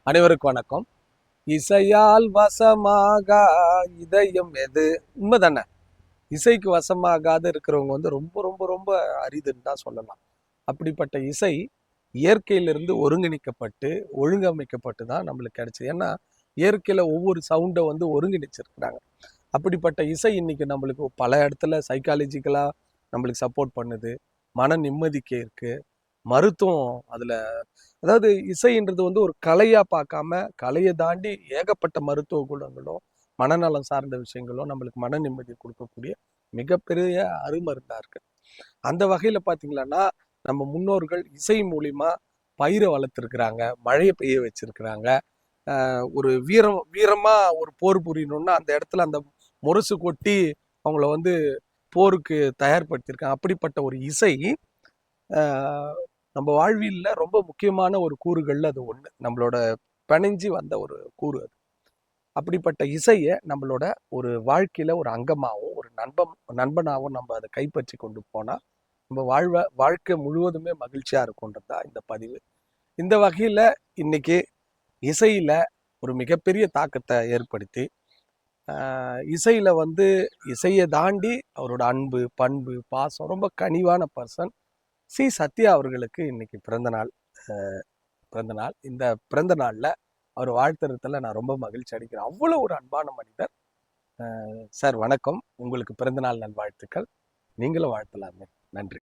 அனைவருக்கும் வணக்கம். இசையால் வசமாக இதயம் எது? உண்மைதானே. இசைக்கு வசமாகாத இருக்கிறவங்க ரொம்ப ரொம்ப ரொம்ப அரிதுன்னு தான் சொல்லலாம். அப்படிப்பட்ட இசை இயற்கையிலிருந்து ஒருங்கிணைக்கப்பட்டு ஒழுங்கமைக்கப்பட்டு தான் நம்மளுக்கு கிடைச்சது. ஏன்னா இயற்கையில ஒவ்வொரு சவுண்டை ஒருங்கிணைச்சிருக்கிறாங்க. அப்படிப்பட்ட இசை இன்னைக்கு நம்மளுக்கு பல இடத்துல சைக்காலஜிக்கலா நம்மளுக்கு சப்போர்ட் பண்ணுது. மன நிம்மதிக்கு இருக்கு. மருத்துவம் அதுல, அதாவது இசைன்றது ஒரு கலையா பார்க்காம கலையை தாண்டி ஏகப்பட்ட மருத்துவ குணங்களும் மனநலம் சார்ந்த விஷயங்களும் நம்மளுக்கு மன நிம்மதி கொடுக்கக்கூடிய மிகப்பெரிய அருமருந்தா இருக்கு. அந்த வகையில பாத்தீங்கன்னா நம்ம முன்னோர்கள் இசை மூலியமா பயிரை வளர்த்துருக்குறாங்க, மழையை பெய்ய வச்சிருக்கிறாங்க. ஒரு வீரமா ஒரு போர் புரியணும்னா அந்த இடத்துல அந்த முரசு கொட்டி அவங்கள போருக்கு தயார்படுத்தியிருக்காங்க. அப்படிப்பட்ட ஒரு இசை நம்ம வாழ்வியல்ல ரொம்ப முக்கியமான ஒரு கூறுகள்ல அது ஒண்ணு. நம்மளோட பிணைஞ்சு வந்த ஒரு கூறு அது. அப்படிப்பட்ட இசையை நம்மளோட ஒரு வாழ்க்கையில ஒரு அங்கமாகவும் ஒரு நண்பனாகவும் நம்ம அதை கைப்பற்றி கொண்டு போனா நம்ம வாழ்க்கை முழுவதுமே மகிழ்ச்சியா இருக்கும்ன்றதுதான் இந்த பதிவு. இந்த வகையில இன்னைக்கு இசையில ஒரு மிகப்பெரிய தாக்கத்தை ஏற்படுத்தி இசையில இசையை தாண்டி அவரோட அன்பு, பண்பு, பாசம், ரொம்ப கனிவான பர்சன் சி. சத்யா அவர்களுக்கு இன்னைக்கு பிறந்த நாள். இந்த பிறந்த நாள்ல அவர் வாழ்த்துறதுல நான் ரொம்ப மகிழ்ச்சி அடைக்கிறேன். அவ்வளவு ஒரு அன்பான மனிதர். சார் வணக்கம், உங்களுக்கு பிறந்த நாள் நல்வாழ்த்துக்கள். நீங்களும் வாழ்த்தலாமே. நன்றி.